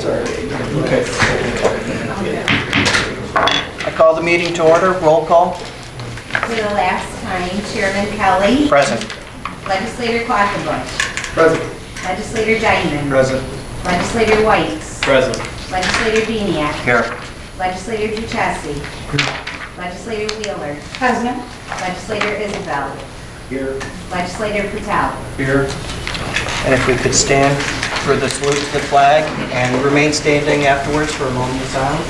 Okay. I call the meeting to order. Roll call. For the last time, Chairman Kelly. Present. Legislator Quackenbush. Present. Legislator Diamond. Present. Legislator Whites. Present. Legislator Beniak. Here. Legislator Duchessi. Legislator Wheeler. Present. Legislator Isabel. Here. Legislator Patel. Here. And if we could stand for the salute to the flag and remain standing afterwards for a moment of silence.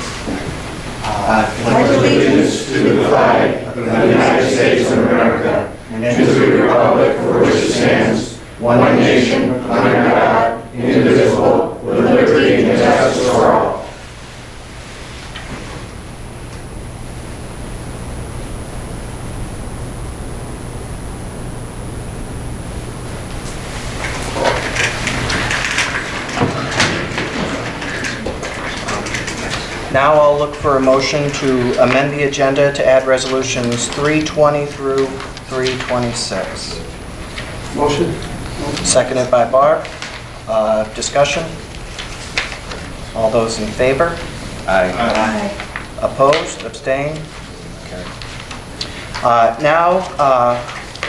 Pledge allegiance to the flag of the United States of America and to the republic for which it stands, one nation, under God, indivisible, with liberty and justice for all. Now I'll look for a motion to amend the agenda to add resolutions 320 through 326. Motion. Seconded by Barb. Discussion? All those in favor? Aye. Opposed? Abstained? Carried. Now,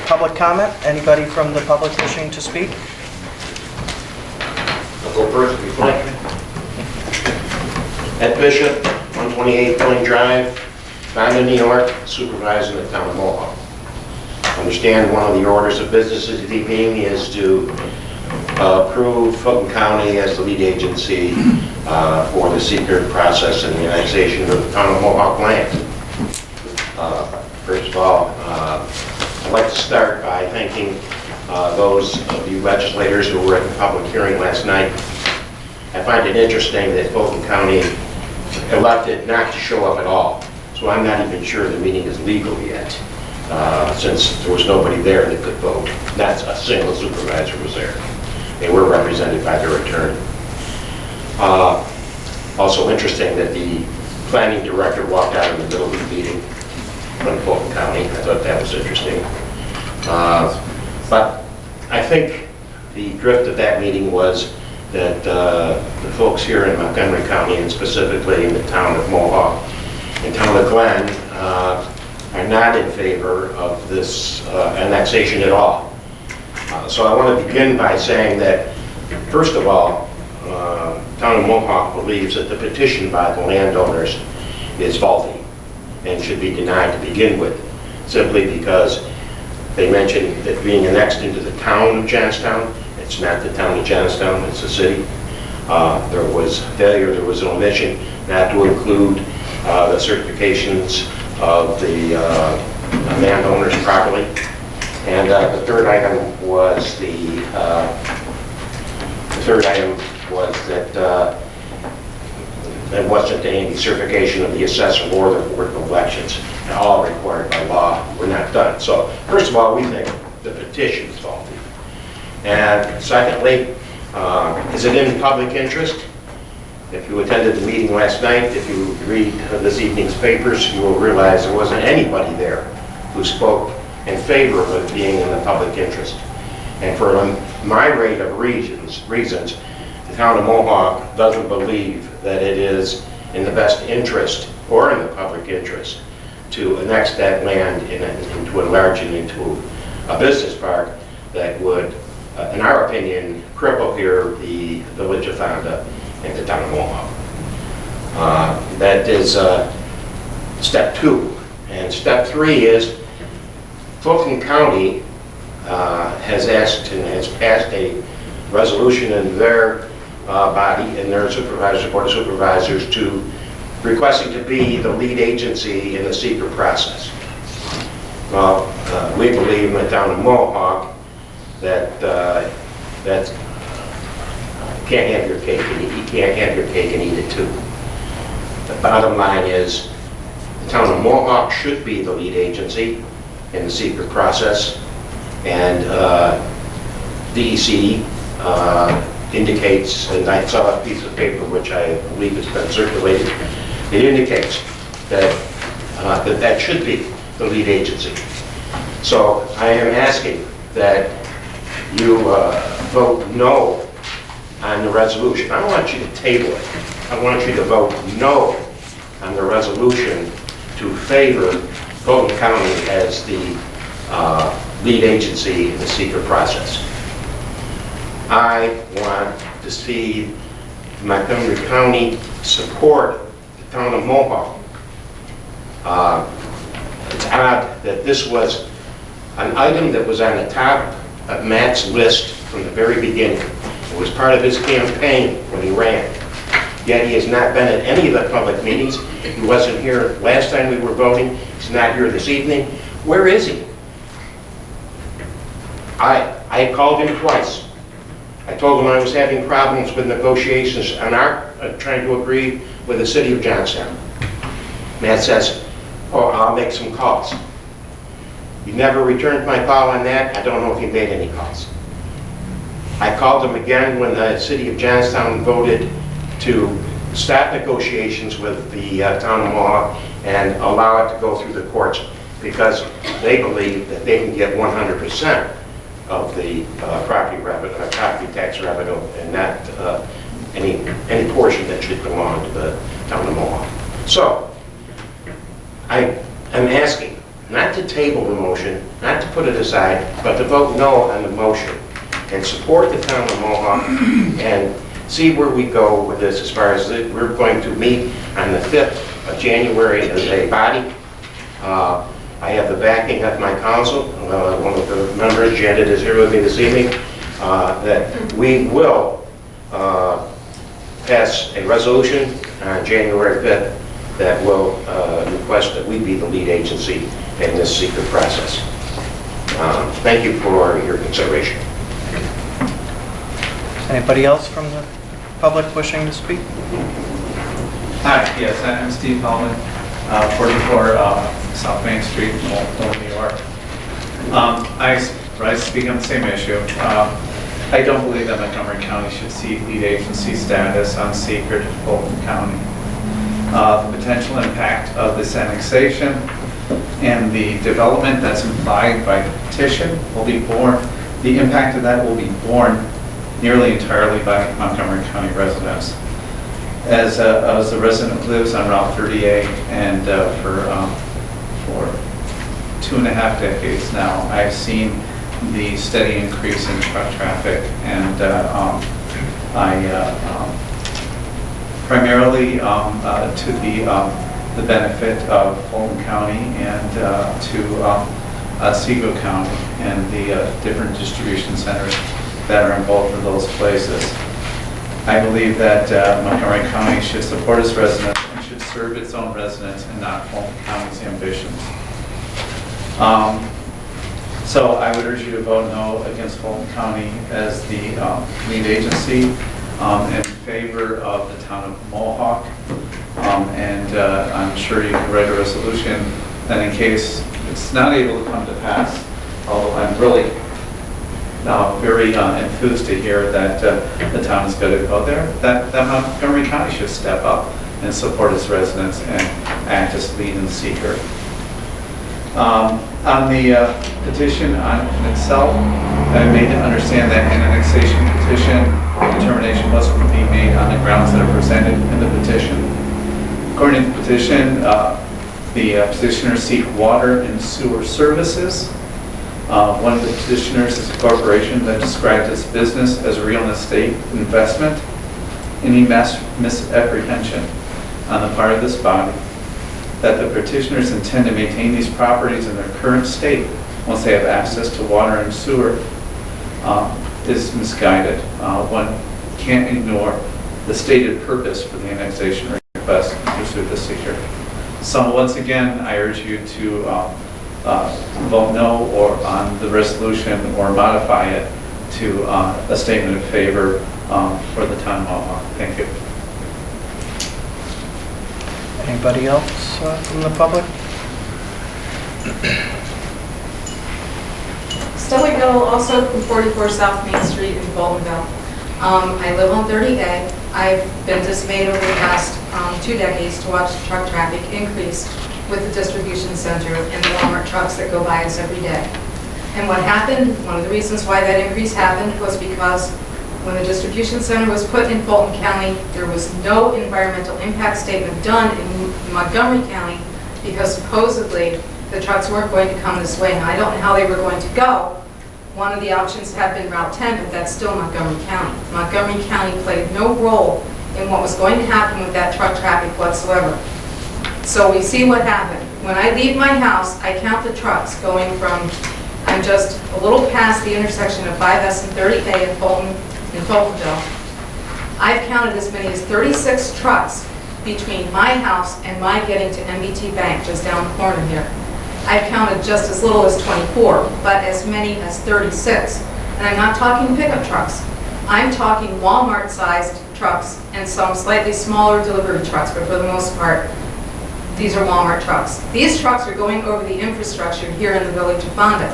public comment. Anybody from the public wishing to speak? I'll go first before. Ed Bishop, 128 Point Drive, Fonda, New York, supervising the town of Mohawk. I understand one of the orders of business this evening is to approve Fulton County as the lead agency for the secret process and the annexation of the town of Mohawk land. First of all, I'd like to start by thanking those of you legislators who were at the public hearing last night. I find it interesting that Fulton County elected not to show up at all, so I'm not even sure the meeting is legal yet, since there was nobody there that could vote. Not a single supervisor was there. They were represented by their attorney. Also interesting that the planning director walked out in the middle of the meeting from Fulton County. I thought that was interesting. But I think the drift of that meeting was that the folks here in Montgomery County, and specifically in the town of Mohawk and town of Glen, are not in favor of this annexation at all. So I want to begin by saying that, first of all, town of Mohawk believes that the petition by the landowners is faulty and should be denied to begin with, simply because they mentioned that being annexed into the town of Johnstown. It's not the town of Johnstown, it's the city. There was failure, there was an omission not to include the certifications of the landowners properly. And the third item was that there wasn't any certification of the assessor or the board of elections, all required by law, were not done. So first of all, we think the petition is faulty. And secondly, is it in public interest? If you attended the meeting last night, if you read this evening's papers, you will realize there wasn't anybody there who spoke in favor of it being in the public interest. And for a myriad of reasons, the town of Mohawk doesn't believe that it is in the best interest or in the public interest to annex that land into enlarge it into a business park that would, in our opinion, cripple here the village of Fonda and the town of Mohawk. That is step 2. And step 3 is Fulton County has asked and has passed a resolution in their body, in their board of supervisors, to requesting to be the lead agency in the secret process. Well, we believe in the town of Mohawk that can't have your cake and you can't have your cake and eat it too. The bottom line is the town of Mohawk should be the lead agency in the secret process, and DEC indicates, and I saw a piece of paper which I believe has been circulated, it indicates that that should be the lead agency. So I am asking that you vote no on the resolution. I don't want you to table it. I want you to vote no on the resolution to favor Fulton County as the lead agency in the secret process. I want to see Montgomery County support the town of Mohawk. It's odd that this was an item that was on the top of Matt's list from the very beginning. It was part of his campaign when he ran. Yet he has not been at any of the public meetings. He wasn't here last time we were voting. He's not here this evening. Where is he? I called him twice. I told him I was having problems with negotiations on our trying to agree with the city of Johnstown. Matt says, oh, I'll make some calls. He never returned my call on that. I don't know if he made any calls. I called him again when the city of Johnstown voted to stop negotiations with the town of Mohawk and allow it to go through the courts because they believe that they can get 100% of the property tax revenue and not any portion that should belong to the town of Mohawk. So, I am asking not to table the motion, not to put it aside, but to vote no on the motion and support the town of Mohawk and see where we go with this as far as we're going to meet on the 5th of January as a body. I have the backing of my council, one of the members, Janet, is here with me this evening, that we will pass a resolution on January 5th that will request that we be the lead agency in this secret process. Thank you for your consideration. Anybody else from the public wishing to speak? Hi, yes, I'm Steve Hellman, 44 South Main Street, Old New York. I speak on the same issue. I don't believe that Montgomery County should seek lead agency status on secret Fulton County. The potential impact of this annexation and the development that's implied by the petition will be borne, the impact of that will be borne nearly entirely by Montgomery County residents. As a resident who lives on Route 38 and for 2.5 decades now, I've seen the steady increase in truck traffic, and primarily to the benefit of Fulton County and to Otsego County and the different distribution centers that are in both of those places. I believe that Montgomery County should support its residents and should serve its own residents and not Fulton County's ambitions. So I would urge you to vote no against Fulton County as the lead agency in favor of the town of Mohawk. And I'm sure you can write a resolution that in case it's not able to come to pass, although I'm really very enthused to hear that the town is going to go there, that Montgomery County should step up and support its residents and act as lead and seeker. On the petition on itself, I made to understand that an annexation petition determination must be made on the grounds that are presented in the petition. According to the petition, the petitioners seek water and sewer services. One of the petitioners is a corporation that described its business as real estate investment. Any misapprehension on the part of this body that the petitioners intend to maintain these properties in their current state once they have access to water and sewer is misguided. One can't ignore the stated purpose for the annexation request and pursue the seeker. So once again, I urge you to vote no or on the resolution or modify it to a statement of favor for the town of Mohawk. Thank you. Anybody else from the public? Stella Gill, also from 44 South Main Street in Boltonville. I live on 30A. I've been dismayed over the past 2 decades to watch truck traffic increase with the distribution center and the Walmart trucks that go by us every day. And what happened, one of the reasons why that increase happened was because When the distribution center was put in Fulton County, there was no environmental impact statement done in Montgomery County because supposedly the trucks weren't going to come this way. And I don't know how they were going to go. One of the options had been Route 10, but that's still Montgomery County. Montgomery County played no role in what was going to happen with that truck traffic whatsoever. So we see what happened. When I leave my house, I count the trucks going from, I'm just a little past the intersection of 5S and 30A in Fultonville. I've counted as many as 36 trucks between my house and my getting to MBT Bank, just down the corner here. I've counted just as little as 24, but as many as 36. And I'm not talking pickup trucks. I'm talking Walmart-sized trucks and some slightly smaller delivery trucks, but for the most part, these are Walmart trucks. These trucks are going over the infrastructure here in the village of Fonda.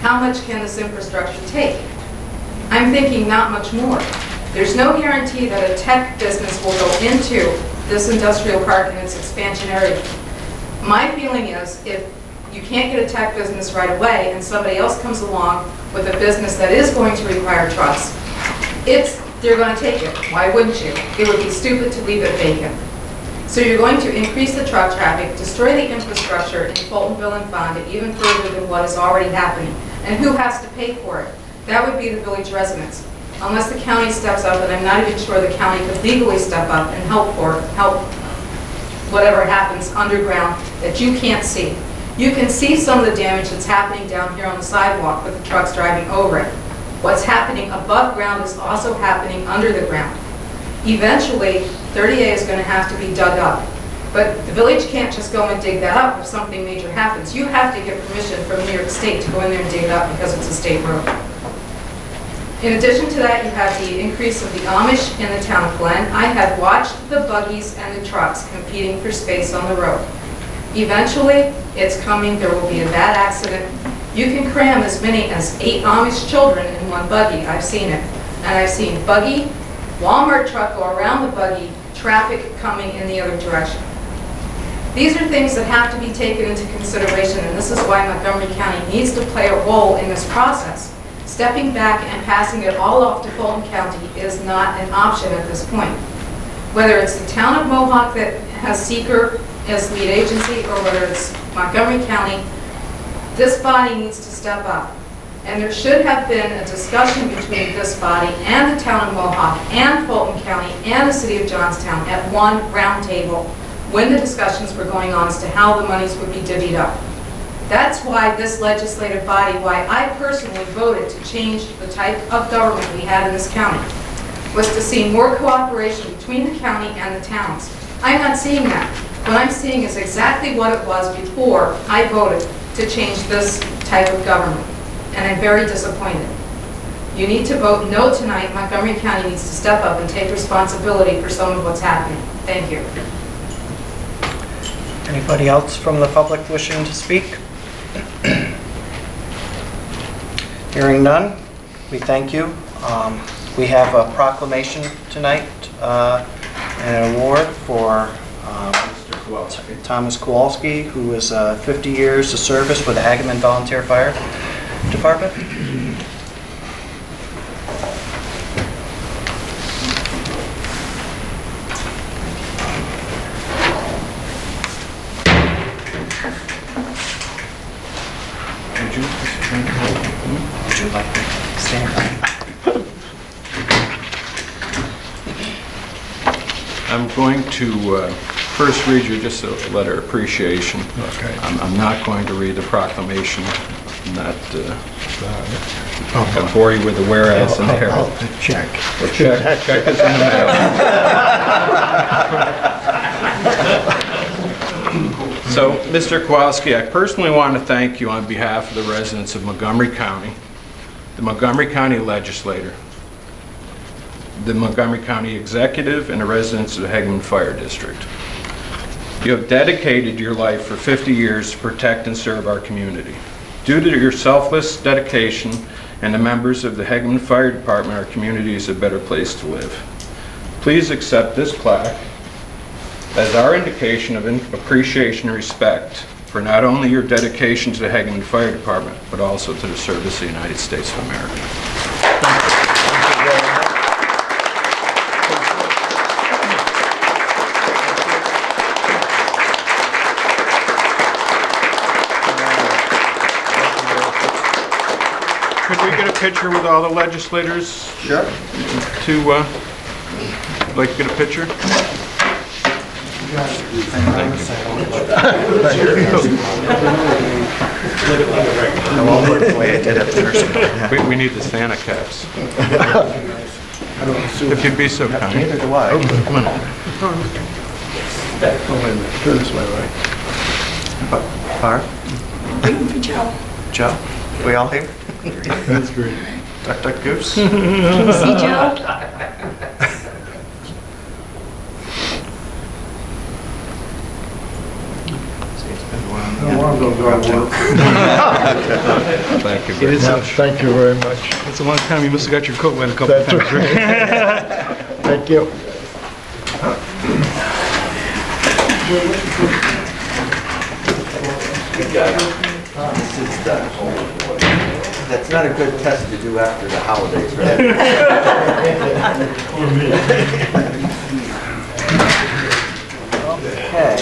How much can this infrastructure take? I'm thinking not much more. There's no guarantee that a tech business will go into this industrial park and its expansion area. My feeling is if you can't get a tech business right away and somebody else comes along with a business that is going to require trucks, they're going to take it. Why wouldn't you? It would be stupid to leave it vacant. So you're going to increase the truck traffic, destroy the infrastructure in Fultonville and Fonda even further than what is already happening. And who has to pay for it? That would be the village residents. Unless the county steps up, and I'm not even sure the county could legally step up and help whatever happens underground that you can't see. You can see some of the damage that's happening down here on the sidewalk with the trucks driving over it. What's happening above ground is also happening under the ground. Eventually, 30A is going to have to be dug up. But the village can't just go and dig that up if something major happens. You have to get permission from New York State to go in there and dig it up because it's a state road. In addition to that, you have the increase of the Amish in the town of Glen. I have watched the buggies and the trucks competing for space on the road. Eventually, it's coming. There will be a bad accident. You can cram as many as 8 Amish children in one buggy. I've seen it. And I've seen buggy, Walmart truck go around the buggy, traffic coming in the other direction. These are things that have to be taken into consideration, and this is why Montgomery County needs to play a role in this process. Stepping back and passing it all off to Fulton County is not an option at this point. Whether it's the town of Mohawk that has seeker as lead agency, or whether it's Montgomery County, this body needs to step up. And there should have been a discussion between this body and the town of Mohawk and Fulton County and the city of Johnstown at one round table when the discussions were going on as to how the monies would be divvied up. That's why this legislative body, why I personally voted to change the type of government we had in this county, was to see more cooperation between the county and the towns. I'm not seeing that. What I'm seeing is exactly what it was before I voted to change this type of government. And I'm very disappointed. You need to vote no tonight. Montgomery County needs to step up and take responsibility for some of what's happening. Thank you. Anybody else from the public wishing to speak? Hearing none, we thank you. We have a proclamation tonight, an award for Thomas Kowalski, who is 50 years of service with the Agaman Volunteer Fire Department. Would you like to stand up? I'm going to first read you just a letter of appreciation. Okay. I'm not going to read the proclamation. I'm not I'll bore you with the whereas and there. Check. Check is in the mail. So, Mr. Kowalski, I personally want to thank you on behalf of the residents of Montgomery County, the Montgomery County Legislature, the Montgomery County Executive, and the residents of the Hagman Fire District. You have dedicated your life for 50 years to protect and serve our community. Due to your selfless dedication and the members of the Hagman Fire Department, our community is a better place to live. Please accept this plaque as our indication of appreciation and respect for not only your dedication to the Hagman Fire Department, but also to the service of the United States of America. Thank you very much. picture with all the legislators Sure. to, like to get a picture? We need the Santa caps. If you'd be so kind. Neither do I. Come on. Turn this way, right? Barb? Joe? We all here? That's great. Duck, duck, goose? See Joe? Thank you It very is much. Thank you very much. It's a long time. You must have got your coat wet a couple That's times, right? Thank you. That's not a good test to do after the holidays, right? Okay.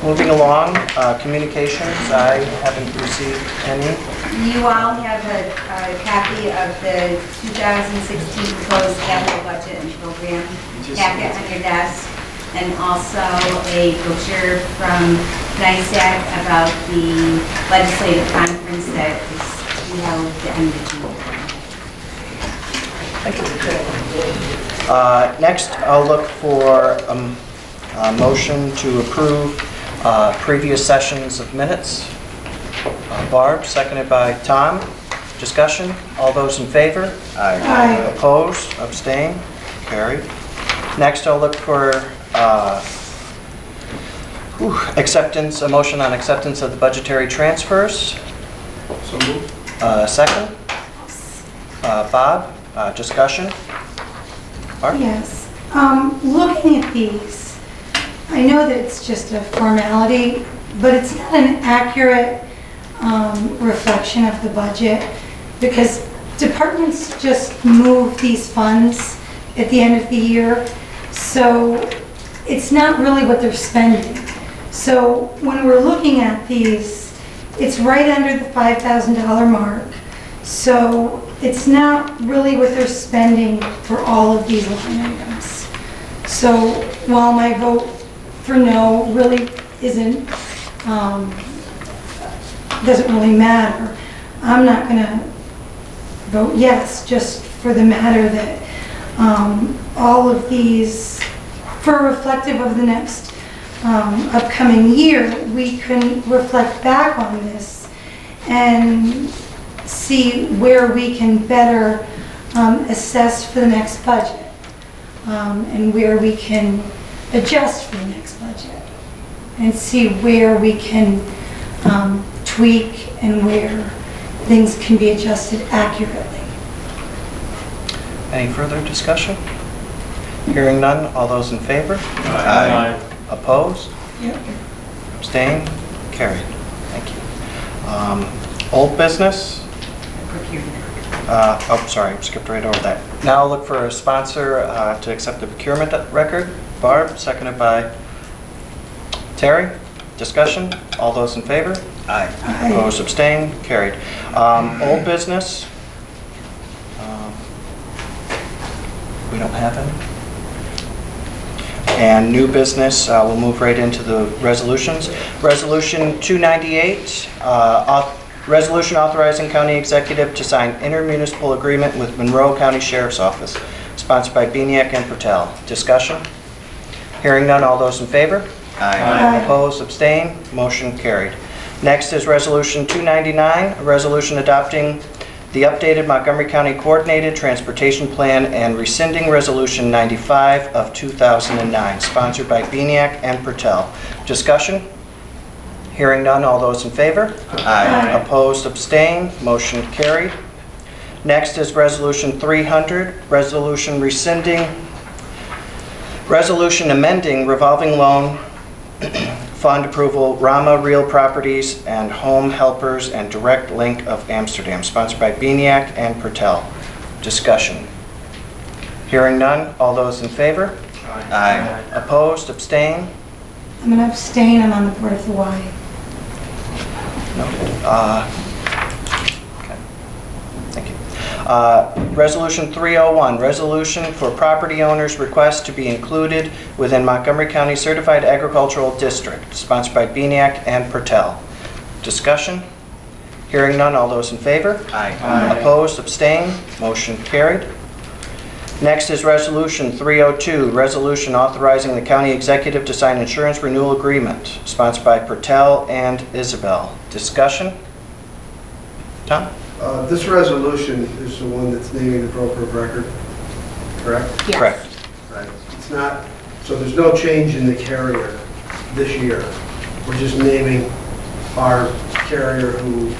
Moving along, communications, I haven't received any. You all have a copy of the 2016 proposed capital budget and program packet on your desk, and also a brochure from NISAC about the legislative conference that is to be held at the end of June. Next, I'll look for a motion to approve previous sessions of minutes. Barb, seconded by Tom. Discussion? All those in favor? Aye. Opposed? Abstain? Carried. Next, I'll look for acceptance, a motion on acceptance of the budgetary transfers. So moved. Second? Bob, discussion? Barb? Yes. Looking at these, I know that it's just a formality, but it's not an accurate reflection of the budget, because departments just move these funds at the end of the year, so it's not really what they're spending. So when we're looking at these, it's right under the $5,000 mark. So it's not really what they're spending for all of these line items. So while my vote for no really doesn't really matter, I'm not going to vote yes, just for the matter that all of these, for reflective of the next upcoming year, we can reflect back on this and see where we can better assess for the next budget, and where we can adjust for the next budget, and see where we can tweak and where things can be adjusted accurately. Any further discussion? Hearing none, all those in favor? Aye. Opposed? Abstain? Carried. Thank you. Old business? Sorry, skipped right over that. Now I'll look for a sponsor to accept the procurement record. Barb, seconded by Terry. Discussion? All those in favor? Aye. Opposed? Abstain? Carried. Old business? We don't have any. And new business, we'll move right into the resolutions. Resolution 298, resolution authorizing county executive to sign intermunicipal agreement with Monroe County Sheriff's Office, sponsored by Beniak and Patel. Discussion? Hearing none, all those in favor? Aye. Opposed, abstain, motion carried. Next is Resolution 299, a resolution adopting the updated Montgomery County Coordinated Transportation Plan and rescinding Resolution 95 of 2009, sponsored by Beniak and Patel. Discussion? Hearing none, all those in favor? Aye. Opposed, abstain, motion carried. Next is Resolution 300, resolution amending revolving loan fund approval, Rama Real Properties and Home Helpers and Direct Link of Amsterdam, sponsored by Beniak and Patel. Discussion. Hearing none, all those in favor? Aye. Opposed, abstain? I'm going to abstain. I'm on the Board of the Y. Noted. Resolution 301, resolution for property owners' request to be included within Montgomery County Certified Agricultural District, sponsored by Beniak and Pertel. Discussion? Hearing none, all those in favor? Aye. Opposed, abstained, motion carried. Next is Resolution 302, resolution authorizing the county executive to sign insurance renewal agreement, sponsored by Pertel and Isabel. Discussion? Tom? This resolution is the one that's naming the broker of record, correct? Correct. Right. It's not, so there's no change in the carrier this year. We're just naming our carrier who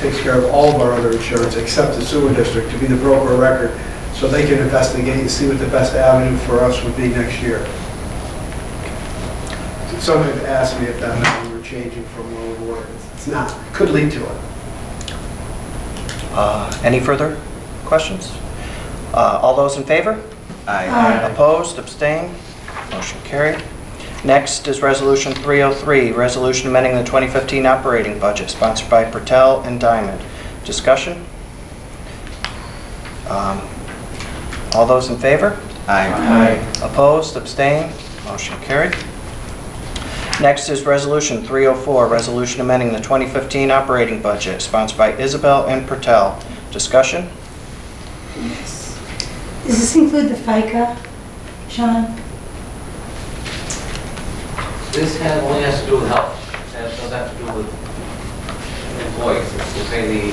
takes care of all of our other insurance except the sewer district to be the broker of record, so they can investigate and see what the best avenue for us would be next year. Somebody asked me if that meant we were changing from one to another. It's not. It could lead to it. Any further questions? All those in favor? Aye. Opposed, abstained, motion carried. Next is Resolution 303, resolution amending the 2015 operating budget, sponsored by Pertel and Diamond. Discussion? All those in favor? Aye. Opposed, abstained, motion carried. Next is Resolution 304, resolution amending the 2015 operating budget, sponsored by Isabel and Pertel. Discussion? Yes. Does this include the FICA, Sean? This only has to do with health. It doesn't have to do with employees. It's to pay the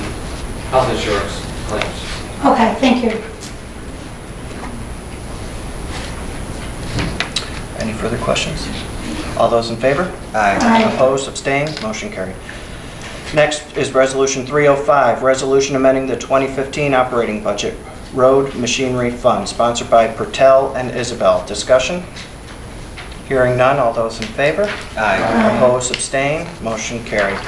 health insurance claims. Okay, thank you. Any further questions? All those in favor? Aye. Opposed, abstained, motion carried. Next is Resolution 305, resolution amending the 2015 operating budget, road machinery fund, sponsored by Pertel and Isabel. Discussion? Hearing none, all those in favor? Aye. Opposed, abstained, motion carried.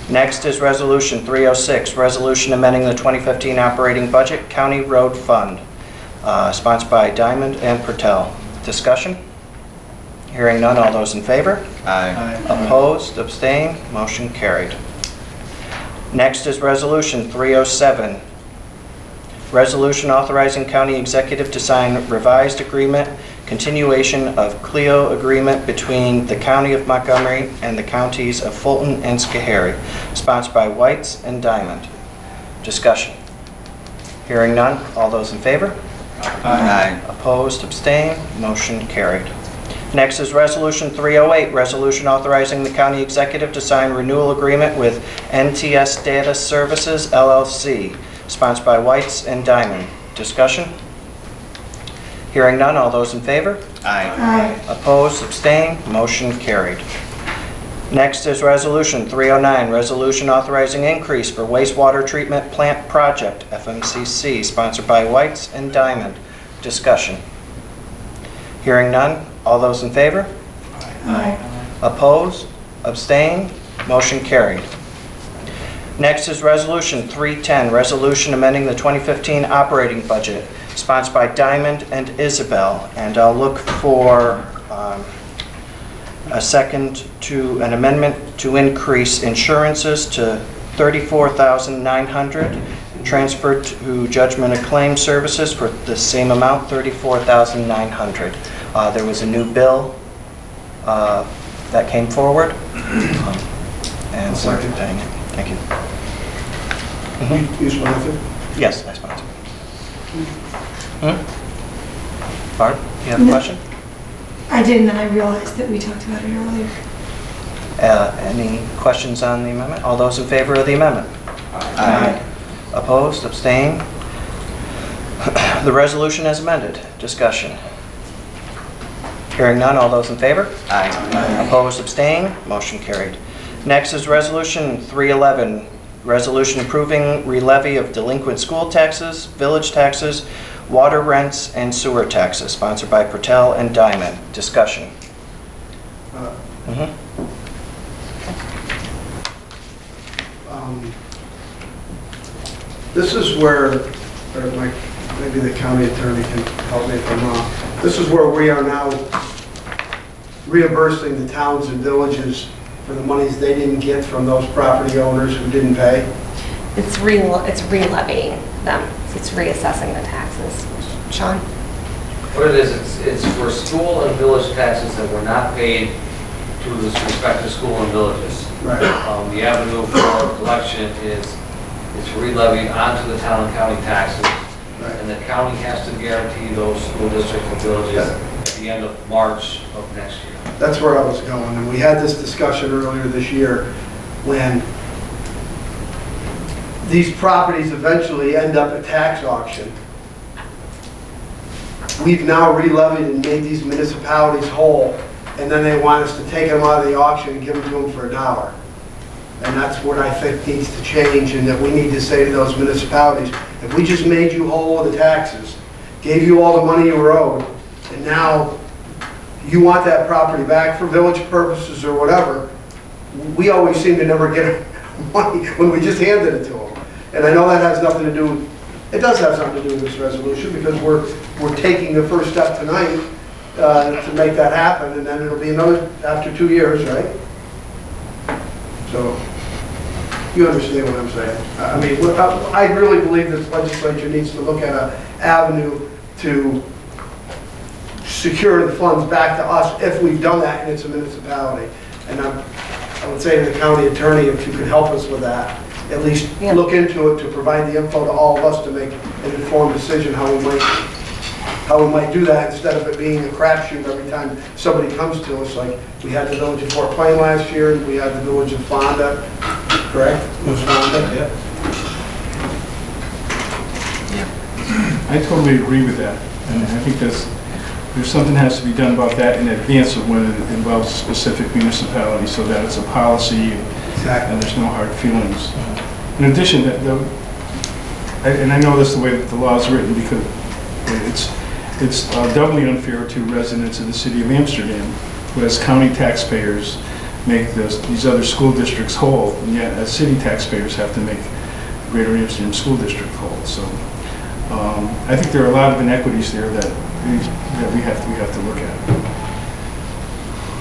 Next is Resolution 306, resolution amending the 2015 operating budget, county road fund, sponsored by Diamond and Pertel. Discussion? Hearing none, all those in favor? Aye. Opposed, abstained, motion carried. Next is Resolution 307, resolution authorizing county executive to sign revised agreement, continuation of CLEO agreement between the County of Montgomery and the counties of Fulton and Schoharie, sponsored by Whites and Diamond. Discussion. Hearing none, all those in favor? Aye. Opposed, abstained, motion carried. Next is Resolution 308, resolution authorizing the county executive to sign renewal agreement with NTS Data Services LLC, sponsored by Whites and Diamond. Discussion? Hearing none, all those in favor? Aye. Aye. Opposed, abstained, motion carried. Next is Resolution 309, resolution authorizing increase for wastewater treatment plant project, FMCC, sponsored by Whites and Diamond. Discussion. Hearing none, all those in favor? Aye. Opposed, abstained, motion carried. Next is Resolution 310, resolution amending the 2015 operating budget, sponsored by Diamond and Isabel. And I'll look for a second to an amendment to increase insurances to $34,900, transferred to judgment of claim services for the same amount, $34,900. There was a new bill that came forward, and so we're paying it. Thank you. You sponsor? Yes, I sponsor. Barb, you have a question? I didn't, and I realized that we talked about it earlier. Any questions on the amendment? All those in favor of the amendment? Aye. Opposed, abstained? The resolution as amended. Discussion. Hearing none, all those in favor? Aye. Opposed, abstained? Motion carried. Next is Resolution 311, resolution approving relevy of delinquent school taxes, village taxes, water rents, and sewer taxes, sponsored by Pertel and Diamond. Discussion. This is where, maybe the county attorney can help me if I'm wrong. This is where we are now reimbursing the towns and villages for the monies they didn't get from those property owners who didn't pay. It's re-levying them. It's it's reassessing the taxes. Sean? What it is, it's for school and village taxes that were not paid to the respective school and villages. Right. The avenue for collection is re-levied onto the town and county taxes. Right. And the county has to guarantee those school districts and villages at the end of March of next year. That's where I was going, and we had this discussion earlier this year when these properties eventually end up at tax auction. We've now re-levied and made these municipalities whole, and then they want us to take them out of the auction and give them to them for $1. And that's what I think needs to change, and that we need to say to those municipalities, if we just made you whole with the taxes, gave you all the money you were owed, and now you want that property back for village purposes or whatever, we always seem to never get money when we just handed it to them. And I know that has nothing to do, it does have something to do with this resolution, because we're taking the first step tonight to make that happen, and then it'll be another, after 2 years, right? So, you understand what I'm saying? I mean, I really believe this legislature needs to look at an avenue to secure the funds back to us if we've done that and it's a municipality. And I would say to the county attorney, if you could help us with that, at least look into it to provide the info to all of us to make an informed decision how we might do that, instead of it being a crapshoot every time somebody comes to us. Like we had the village of Fort Plain last year, and we had the village of Fonda, correct? It was Fonda, yeah. I totally agree with that, and I think there's something has to be done about that in advance of when it involves a specific municipality, so that it's a policy and there's no hard feelings. In addition, and I know this the way that the law is written, because it's doubly unfair to residents of the city of Amsterdam, who as county taxpayers make these other school districts whole, and yet as city taxpayers have to make the Greater Amsterdam School District whole. So I think there are a lot of inequities there that we have to look at.